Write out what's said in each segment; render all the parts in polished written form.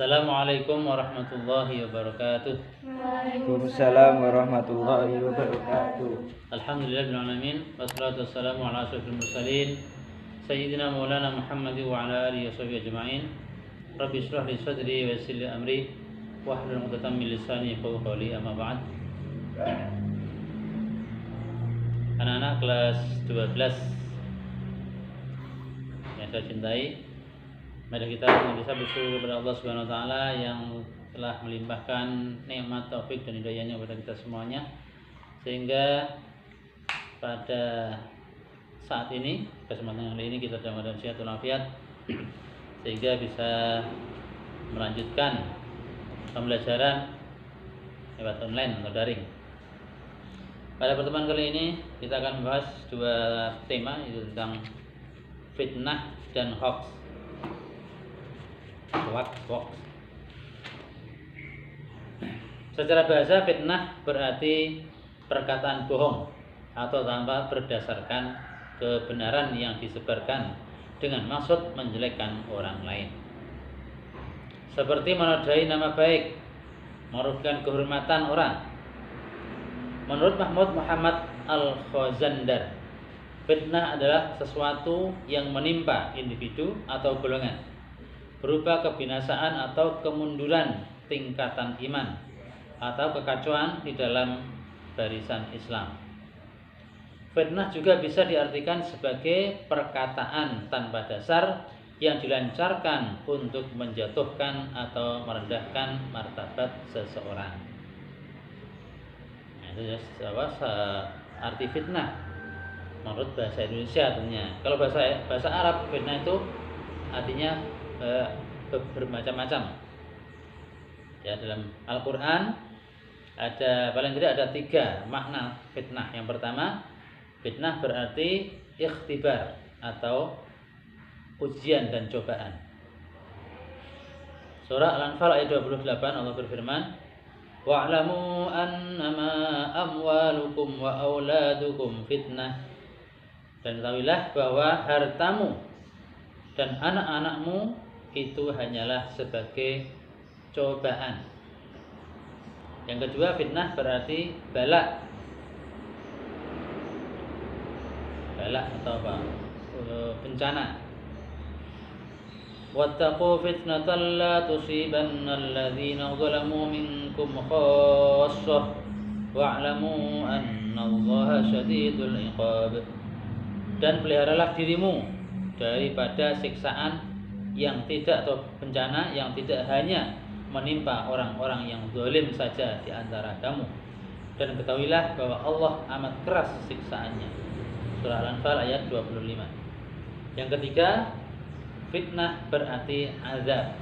Assalamualaikum warahmatullahi wabarakatuh. Waalaikumsalam warahmatullahi wabarakatuh. Alhamdulillahirrahmanirrahim. Wassalatu wassalamu ala asyrafil mursalin Sayyidina Maulana Muhammad wa ala alihi wa sahbihi ajma'in. Rabbi shrah li sadri wa yassir li amri wahlul 'uqdatam min lisani yafqahu qawli, amma ba'd. Anak-anak kelas 12 yang saya cintai, mari kita bisa bersyukur kepada Allah Subhanahu wa taala yang telah melimpahkan nikmat taufik dan hidayahnya kepada kita semuanya, sehingga pada saat ini, kesempatan kali ini kita dalam keadaan sehat walafiat, sehingga bisa melanjutkan pembelajaran lewat online atau daring. Pada pertemuan kali ini kita akan membahas dua tema, yaitu tentang fitnah dan hoax. Secara bahasa, fitnah berarti perkataan bohong atau tanpa berdasarkan kebenaran yang disebarkan dengan maksud menjelekkan orang lain, seperti menodai nama baik, merugikan kehormatan orang. Menurut Mahmud Muhammad Al-Khazandar, fitnah adalah sesuatu yang menimpa individu atau golongan berupa kebinasaan atau kemunduran tingkatan iman atau kekacauan di dalam barisan Islam. Fitnah juga bisa diartikan sebagai perkataan tanpa dasar yang dilancarkan untuk menjatuhkan atau merendahkan martabat seseorang. Nah, itu arti fitnah menurut bahasa Indonesia tentunya. Kalau bahasa Arab, fitnah itu artinya bermacam-macam. Ya, dalam Al-Quran ada paling tidak ada 3 makna fitnah. Yang pertama, fitnah berarti ikhtibar atau ujian dan cobaan. Surah Al-Anfal ayat 28, Allah berfirman, wa'lamu annama amwalukum wa auladukum fitnah. Dan ketahuilah bahwa hartamu dan anak-anakmu itu hanyalah sebagai cobaan. Yang kedua, fitnah berarti bala. Bala atau apa? Bencana. Wattaqu fitnatan la tusibanna alladhina zalamu minkum khassah wa'lamu annallaha syadidul iqab. Dan peliharalah dirimu daripada siksaan yang tidak, atau bencana yang tidak hanya menimpa orang-orang yang zalim saja di antara kamu, dan ketahuilah bahwa Allah amat keras siksaannya. Surah Al-Anfal ayat 25. Yang ketiga, fitnah berarti azab.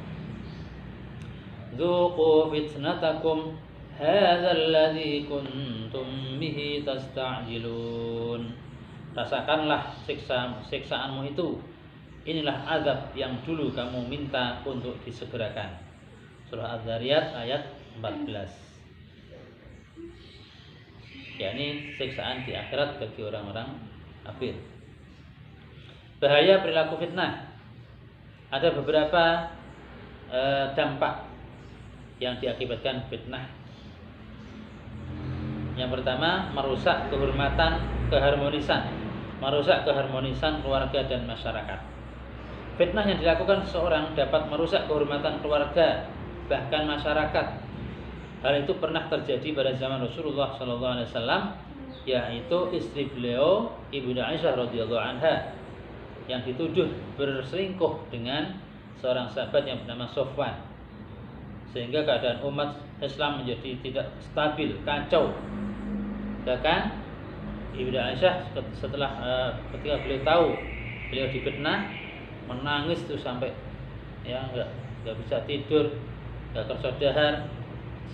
Dzuqu fitnatakum hadzal ladzi kuntum bihi tasta'jilun. Rasakanlah siksaanmu itu. Inilah azab yang dulu kamu minta untuk disegerakan. Surah Az-Zariyat ayat 14. Yakni siksaan di akhirat bagi orang-orang kafir. Bahaya perilaku fitnah. Ada beberapa dampak yang diakibatkan fitnah. Yang pertama, merusak keharmonisan keluarga dan masyarakat. Fitnah yang dilakukan seseorang dapat merusak kehormatan keluarga, bahkan masyarakat. Hal itu pernah terjadi pada zaman Rasulullah SAW, yaitu istri beliau, Ibunda Aisyah radhiyallahu anha, yang dituduh berselingkuh dengan seorang sahabat yang bernama Sofwan, sehingga keadaan umat Islam menjadi tidak stabil, kacau. Bahkan Ibunda Aisyah setelah ketika beliau tahu beliau difitnah, menangis tuh sampai ya nggak bisa tidur, nggak tersodahar,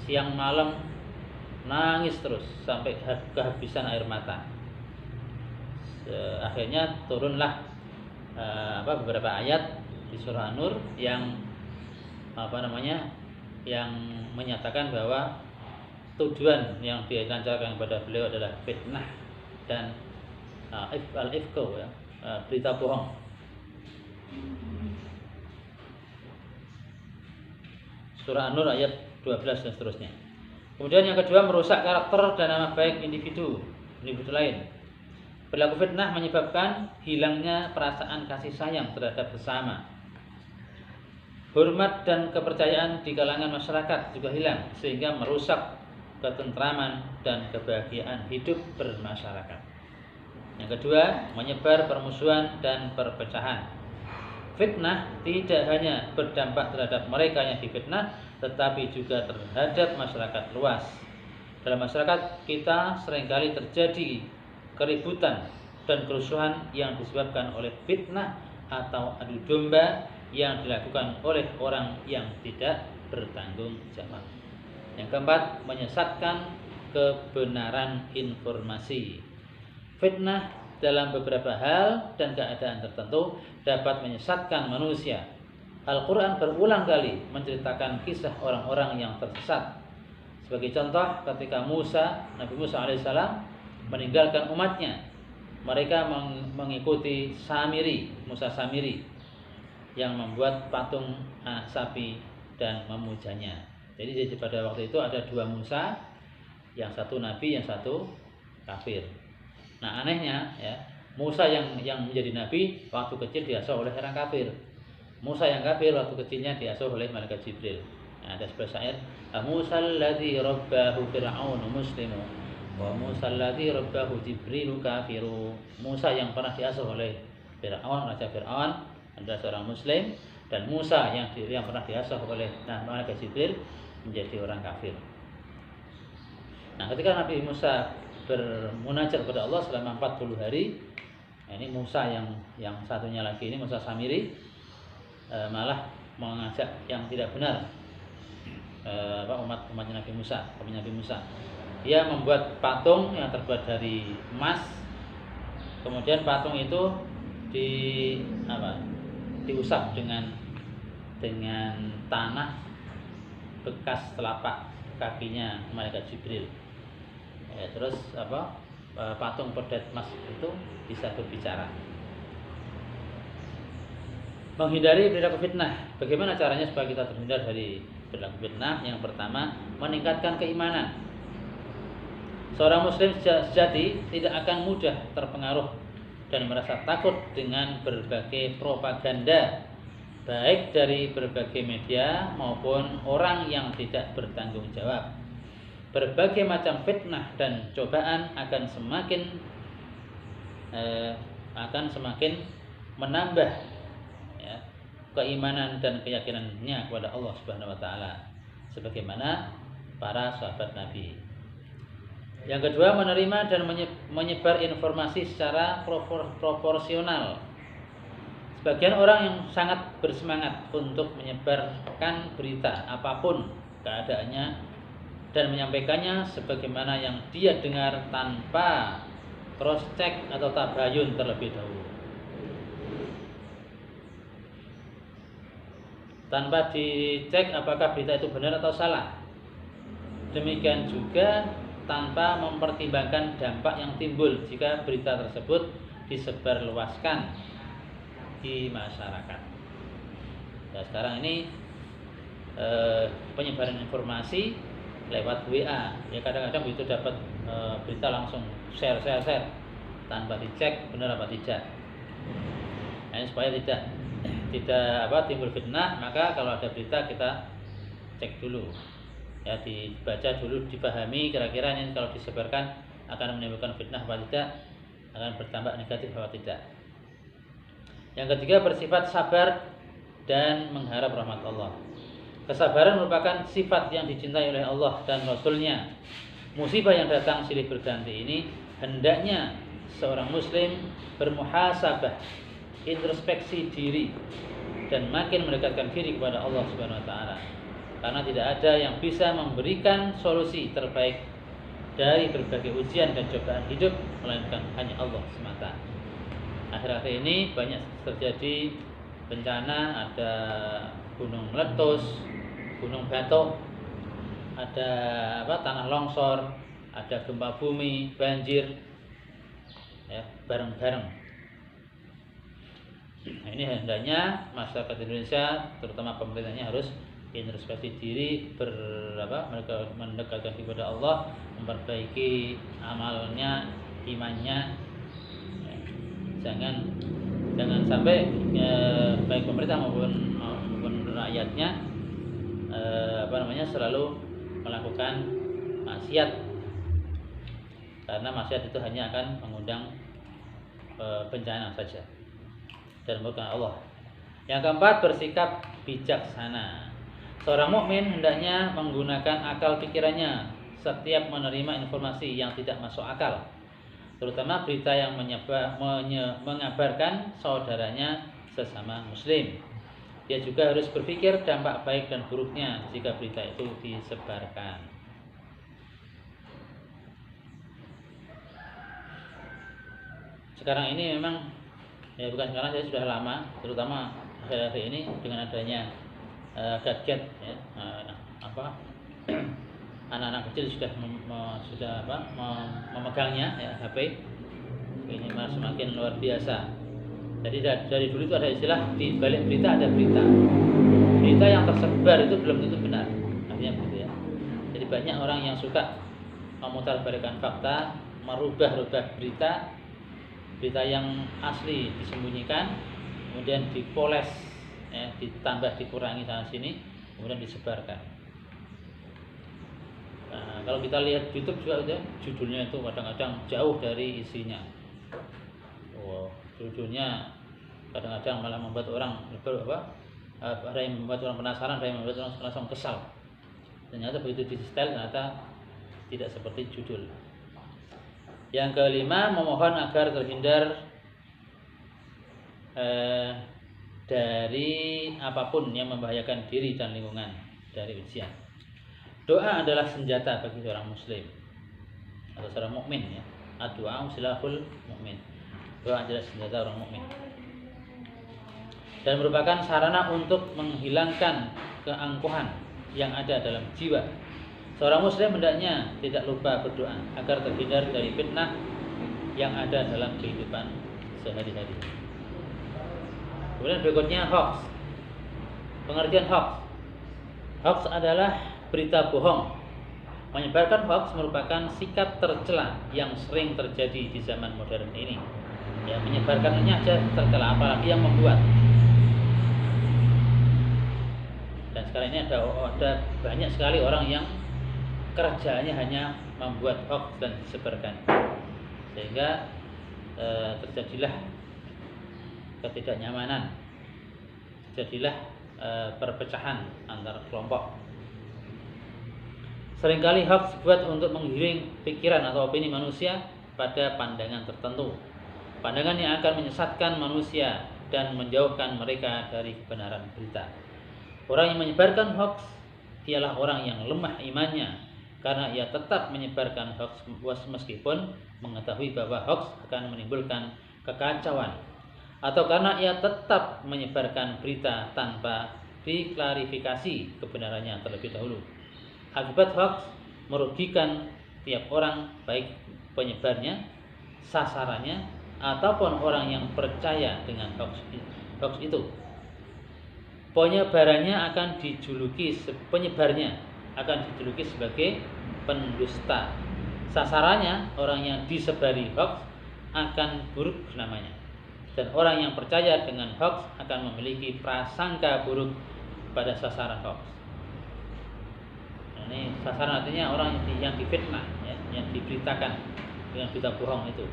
siang malam nangis terus sampai kehabisan air mata. Akhirnya turunlah beberapa ayat di surah An-Nur yang yang menyatakan bahwa tujuan yang dilancarkan kepada beliau adalah fitnah dan al-ifku, berita bohong. Berita bohong. Surah An-Nur ayat 12 dan seterusnya. Kemudian yang kedua, merusak karakter dan nama baik individu lain. Perilaku fitnah menyebabkan hilangnya perasaan kasih sayang terhadap sesama. Hormat dan kepercayaan di kalangan masyarakat juga hilang, sehingga merusak ketentraman dan kebahagiaan hidup bermasyarakat. Yang kedua, menyebar permusuhan dan perpecahan. Fitnah tidak hanya berdampak terhadap mereka yang difitnah, tetapi juga terhadap masyarakat luas. Dalam masyarakat kita seringkali terjadi keributan dan kerusuhan yang disebabkan oleh fitnah atau adu domba yang dilakukan oleh orang yang tidak bertanggung jawab. Yang keempat, menyesatkan kebenaran informasi. Fitnah dalam beberapa hal dan keadaan tertentu dapat menyesatkan manusia. Al-Quran berulang kali menceritakan kisah orang-orang yang tersesat. Sebagai contoh, ketika Nabi Musa alaihissalam meninggalkan umatnya, mereka mengikuti Musa Samiri yang membuat patung anak sapi dan memujanya. Jadi pada waktu itu ada dua Musa, yang satu nabi, yang satu kafir. Nah, anehnya ya, Musa yang menjadi nabi waktu kecil diasuh oleh orang kafir. Musa yang kafir waktu kecilnya diasuh oleh malaikat Jibril. Nah, ada sebuah syair, Musa alladzi rabbahu fir'aun muslimu wa Musa alladzi rabbahu Jibrilu kafiru. Musa yang pernah diasuh oleh Fir'aun, raja Fir'aun, adalah seorang muslim, dan Musa yang pernah diasuh oleh malaikat Jibril menjadi orang kafir. Nah, ketika Nabi Musa bermunajat kepada Allah selama 40 hari, ini Musa yang satunya lagi ini Musa Samiri malah mengajak yang tidak benar, umatnya Nabi Musa, Dia membuat patung yang terbuat dari emas. Kemudian patung itu diusap dengan tanah bekas telapak kakinya malaikat Jibril. Terus patung pedet emas itu bisa berbicara. Menghindari perilaku fitnah. Bagaimana caranya supaya kita terhindar dari perilaku fitnah? Yang pertama, meningkatkan keimanan. Seorang muslim sejati tidak akan mudah terpengaruh dan merasa takut dengan berbagai propaganda, baik dari berbagai media maupun orang yang tidak bertanggung jawab. Berbagai macam fitnah dan cobaan akan semakin menambah ya, keimanan dan keyakinannya kepada Allah Subhanahu wa taala, sebagaimana para sahabat Nabi. Yang kedua, menerima dan menyebar informasi secara proporsional. Sebagian orang yang sangat bersemangat untuk menyebarkan berita apapun keadaannya dan menyampaikannya sebagaimana yang dia dengar tanpa cross check atau tabayun terlebih dahulu, tanpa dicek apakah berita itu benar atau salah. Demikian juga tanpa mempertimbangkan dampak yang timbul jika berita tersebut disebarluaskan di masyarakat. Nah, sekarang ini penyebaran informasi lewat WA, ya kadang-kadang begitu dapat berita langsung share tanpa dicek benar apa tidak. Nah, ini supaya tidak timbul fitnah, maka kalau ada berita kita cek dulu. Ya, dibaca dulu, dipahami kira-kira ini kalau disebarkan akan menimbulkan fitnah apa tidak, akan bertambah negatif apa tidak. Yang ketiga, bersifat sabar dan mengharap rahmat Allah. Kesabaran merupakan sifat yang dicintai oleh Allah dan Rasul-Nya. Musibah yang datang silih berganti ini hendaknya seorang muslim bermuhasabah, introspeksi diri, dan makin mendekatkan diri kepada Allah Subhanahu wa taala. Karena tidak ada yang bisa memberikan solusi terbaik dari berbagai ujian dan cobaan hidup melainkan hanya Allah semata. Akhir-akhir ini banyak terjadi bencana, ada gunung meletus, gunung batuk, ada tanah longsor, ada gempa bumi, banjir, ya, bareng-bareng. Nah, ini hendaknya masyarakat Indonesia, terutama pemerintahnya, harus introspeksi diri, mendekatkan kepada Allah, memperbaiki amalnya, imannya. Jangan sampai baik pemerintah maupun rakyatnya selalu melakukan maksiat, karena maksiat itu hanya akan mengundang bencana saja dan bukan Allah. Yang keempat, bersikap bijaksana. Seorang mukmin hendaknya menggunakan akal pikirannya setiap menerima informasi yang tidak masuk akal, terutama berita yang mengabarkan saudaranya sesama muslim. Dia juga harus berpikir dampak baik dan buruknya jika berita itu disebarkan. Sekarang ini memang, ya bukan sekarang, saya sudah lama, terutama akhir-akhir ini dengan adanya gadget, ya, anak-anak kecil sudah memegangnya, ya, HP. Ini malah semakin luar biasa. Jadi dari dulu itu ada istilah, di balik berita ada berita. Berita yang tersebar itu belum tentu benar, artinya begitu ya. Jadi banyak orang yang suka memutarbalikkan fakta, merubah-rubah berita yang asli disembunyikan, kemudian dipoles, ya, ditambah dikurangi sana sini, kemudian disebarkan. Nah, kalau kita lihat YouTube juga itu, judulnya itu kadang-kadang jauh dari isinya. Judulnya kadang-kadang malah membuat orang ada yang membuat orang penasaran, ada yang membuat orang langsung kesal. Ternyata begitu di-setel, ternyata tidak seperti judul. Yang kelima, memohon agar terhindar dari apapun yang membahayakan diri dan lingkungan dari ujian. Doa adalah senjata bagi seorang muslim atau seorang mukmin, ya. Ad-du'a silahul mukmin. Doa adalah senjata orang mukmin dan merupakan sarana untuk menghilangkan keangkuhan yang ada dalam jiwa. Seorang muslim hendaknya tidak lupa berdoa agar terhindar dari fitnah yang ada dalam kehidupan sehari-hari. Kemudian berikutnya, hoax. Pengertian hoax. Hoax adalah berita bohong. Menyebarkan hoax merupakan sikap tercela yang sering terjadi di zaman modern ini. Ya, menyebarkannya aja tercela, apalagi yang membuat. Dan sekarang ini ada banyak sekali orang yang kerjaannya hanya membuat hoax dan disebarkan, sehingga terjadilah ketidaknyamanan, terjadilah perpecahan antar kelompok. Seringkali hoax dibuat untuk menggiring pikiran atau opini manusia pada pandangan tertentu, pandangan yang akan menyesatkan manusia dan menjauhkan mereka dari kebenaran berita. Orang yang menyebarkan hoax ialah orang yang lemah imannya, karena ia tetap menyebarkan hoax meskipun mengetahui bahwa hoax akan menimbulkan kekacauan, atau karena ia tetap menyebarkan berita tanpa diklarifikasi kebenarannya terlebih dahulu. Akibat hoax merugikan tiap orang, baik penyebarnya, sasarannya, ataupun orang yang percaya dengan hoax itu. Penyebarnya akan dijuluki sebagai pendusta. Sasarannya, orang yang disebari hoax, akan buruk namanya. Dan orang yang percaya dengan hoax akan memiliki prasangka buruk pada sasaran hoax. Ini sasaran artinya orang yang difitnah, ya, yang diberitakan dengan berita bohong itu.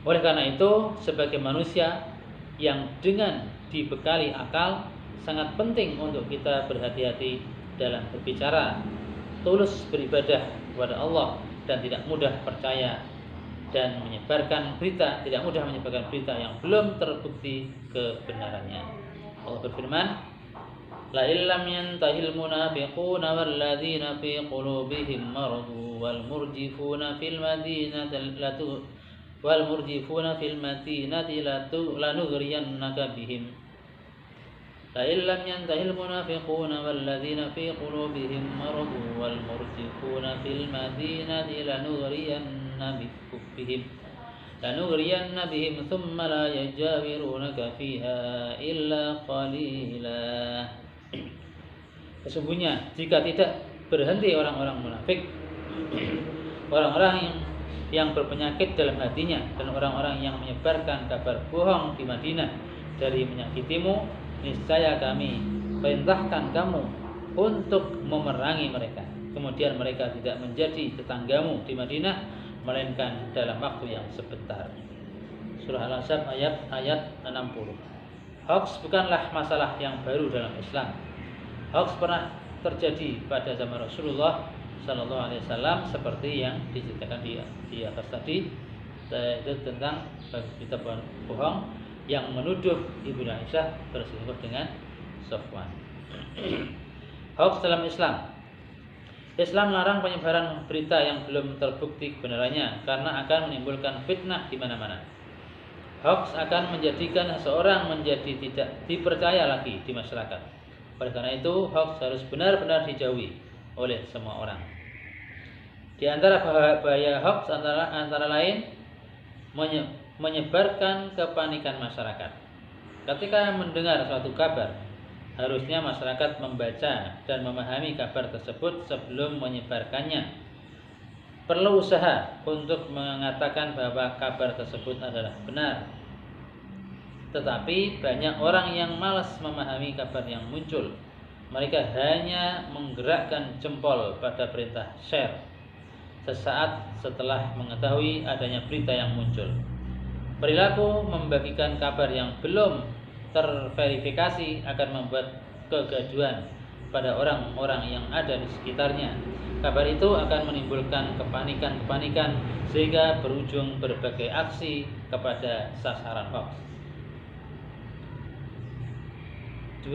Oleh karena itu, sebagai manusia yang dengan dibekali akal, sangat penting untuk kita berhati-hati dalam berbicara, tulus beribadah kepada Allah, dan tidak mudah percaya dan menyebarkan berita, tidak mudah menyebarkan berita yang belum terbukti kebenarannya. Allah berfirman, la illam yantahil munafiquna walladzina fi qulubihim maradun wal murjifuna fil madinati lanughriyannaka bihim. La illam yantahil munafiquna walladzina fi qulubihim maradun wal murjifuna fil madinati lanughriyannaka bihim. lanugriyanna bihim thumma la yajawirunaka fiha illa qalila. Sesungguhnya jika tidak berhenti orang-orang munafik, orang-orang yang berpenyakit dalam hatinya dan orang-orang yang menyebarkan kabar bohong di Madinah dari menyakitimu, niscaya kami perintahkan kamu untuk memerangi mereka. Kemudian mereka tidak menjadi tetanggamu di Madinah melainkan dalam waktu yang sebentar. Surah Al-Ahzab ayat 60. Hoax bukanlah masalah yang baru dalam Islam. Hoax pernah terjadi pada zaman Rasulullah Sallallahu Alaihi Wasallam seperti yang diceritakan di atas tadi, yaitu tentang berita bohong yang menuduh Ibu Aisyah berselingkuh dengan Sofwan. Hoax dalam Islam. Islam melarang penyebaran berita yang belum terbukti kebenarannya karena akan menimbulkan fitnah di mana-mana. Hoax akan menjadikan seseorang menjadi tidak dipercaya lagi di masyarakat. Oleh karena itu, hoax harus benar-benar dijauhi oleh semua orang. Di antara bahaya hoax antara lain menyebarkan kepanikan masyarakat. Ketika mendengar suatu kabar, harusnya masyarakat membaca dan memahami kabar tersebut sebelum menyebarkannya. Perlu usaha untuk mengatakan bahwa kabar tersebut adalah benar. Tetapi banyak orang yang malas memahami kabar yang muncul. Mereka hanya menggerakkan jempol pada perintah share sesaat setelah mengetahui adanya berita yang muncul. Perilaku membagikan kabar yang belum terverifikasi akan membuat kegaduhan pada orang-orang yang ada di sekitarnya. Kabar itu akan menimbulkan kepanikan sehingga berujung berbagai aksi kepada sasaran hoax. 2.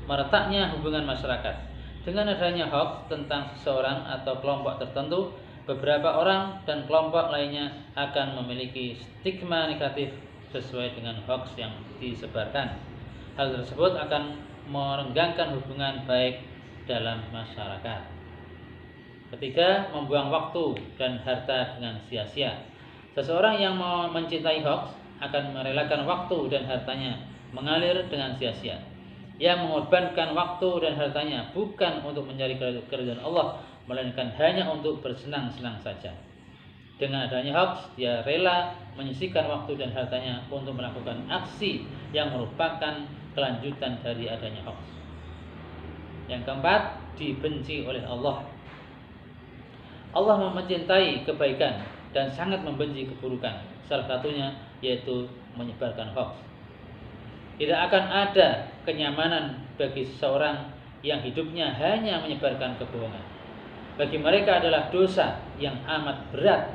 Meretaknya hubungan masyarakat. Dengan adanya hoax tentang seseorang atau kelompok tertentu, beberapa orang dan kelompok lainnya akan memiliki stigma negatif sesuai dengan hoax yang disebarkan. Hal tersebut akan merenggangkan hubungan baik dalam masyarakat. 3. Membuang waktu dan harta dengan sia-sia. Seseorang yang mencintai hoax akan merelakan waktu dan hartanya mengalir dengan sia-sia. Ia mengorbankan waktu dan hartanya bukan untuk mencari keridhaan Allah, melainkan hanya untuk bersenang-senang saja. Dengan adanya hoax, dia rela menyisihkan waktu dan hartanya untuk melakukan aksi yang merupakan kelanjutan dari adanya hoax. Yang keempat, dibenci oleh Allah. Allah mencintai kebaikan dan sangat membenci keburukan. Salah satunya yaitu menyebarkan hoax. Tidak akan ada kenyamanan bagi seseorang yang hidupnya hanya menyebarkan kebohongan. Bagi mereka adalah dosa yang amat berat,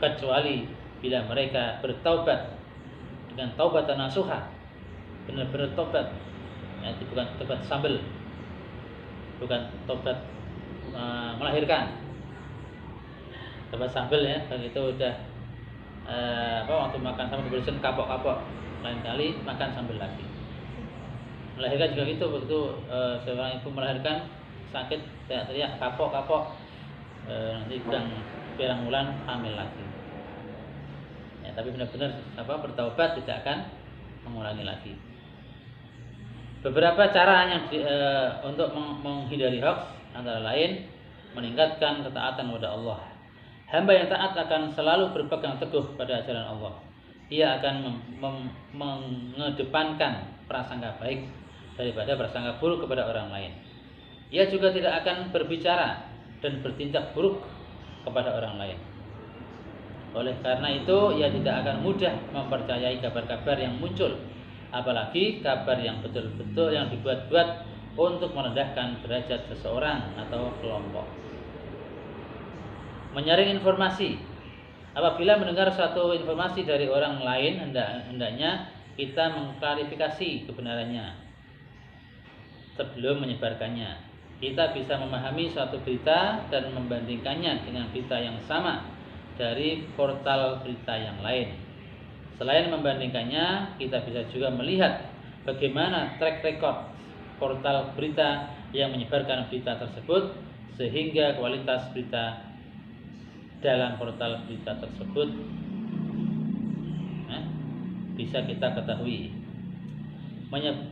kecuali bila mereka bertaubat dengan taubatan nasuha, benar-benar taubat. Itu bukan taubat sambel, bukan taubat melahirkan. Taubat sambel ya, kalau itu udah waktu makan sambal bersin kapok-kapok, lain kali makan sambal lagi. Melahirkan juga gitu, begitu seorang ibu melahirkan sakit teriak-teriak kapok-kapok, nanti pirang bulan hamil lagi. Ya, tapi benar-benar bertaubat tidak akan mengulangi lagi. Beberapa cara yang untuk menghindari hoax antara lain meningkatkan ketaatan kepada Allah. Hamba yang taat akan selalu berpegang teguh pada ajaran Allah. Ia akan mengedepankan prasangka baik daripada prasangka buruk kepada orang lain. Ia juga tidak akan berbicara dan bertindak buruk kepada orang lain. Oleh karena itu, ia tidak akan mudah mempercayai kabar-kabar yang muncul, apalagi kabar yang betul-betul yang dibuat-buat untuk merendahkan derajat seseorang atau kelompok. Menyaring informasi. Apabila mendengar suatu informasi dari orang lain, hendaknya kita mengklarifikasi kebenarannya sebelum menyebarkannya. Kita bisa memahami suatu berita dan membandingkannya dengan berita yang sama dari portal berita yang lain. Selain membandingkannya, kita bisa juga melihat bagaimana track record portal berita yang menyebarkan berita tersebut, sehingga kualitas berita dalam portal berita tersebut bisa kita ketahui.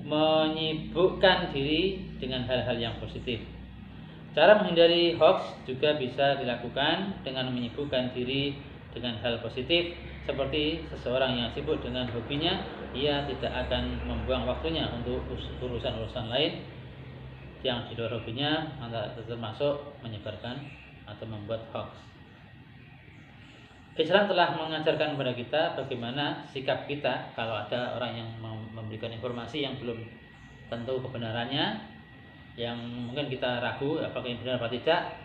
Menyibukkan diri dengan hal-hal yang positif. Cara menghindari hoax juga bisa dilakukan dengan menyibukkan diri dengan hal positif, seperti seseorang yang sibuk dengan hobinya, ia tidak akan membuang waktunya untuk urusan-urusan lain yang di luar hobinya, termasuk menyebarkan atau membuat hoax. Islam telah mengajarkan kepada kita bagaimana sikap kita kalau ada orang yang memberikan informasi yang belum tentu kebenarannya, yang mungkin kita ragu apakah ini benar atau tidak.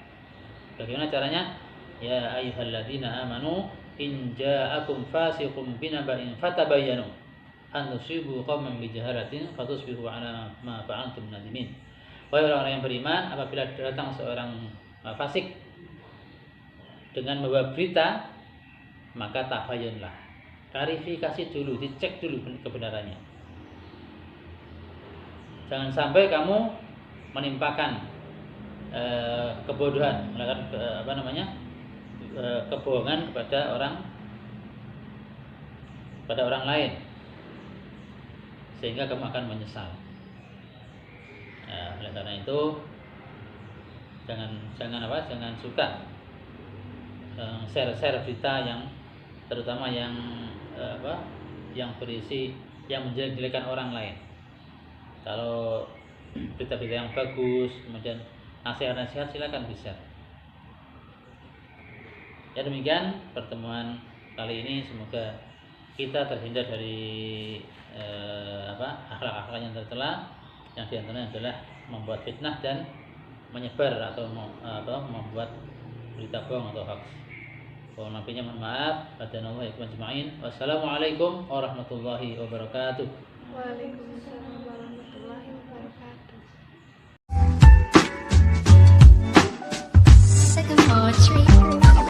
Bagaimana caranya? Ya ayyuhalladzina amanu in ja'akum fasiqun binaba'in fatabayyanu an tusibu qauman bijahalatin fatusbihu ala ma fa'altum nadimin. Wahai orang-orang yang beriman, apabila datang seorang fasik dengan membawa berita, maka tabayyunlah, klarifikasi dulu, dicek dulu kebenarannya. Jangan sampai kamu menimpakan kebodohan, melakukan kebohongan kepada orang lain, sehingga kamu akan menyesal. Oleh karena itu jangan suka share berita yang terutama yang berisi yang menjelek-jelekan orang lain. Kalau berita-berita yang bagus, kemudian nasihat-nasihat, silakan di-share. Ya, demikian pertemuan kali ini, semoga kita terhindar dari akhlak-akhlak yang tercela, yang diantaranya adalah membuat fitnah dan menyebar atau membuat berita bohong atau hoax. Mohon maaf. Wassalamualaikum warahmatullahi wabarakatuh. Waalaikumsalam warahmatullahi wabarakatuh.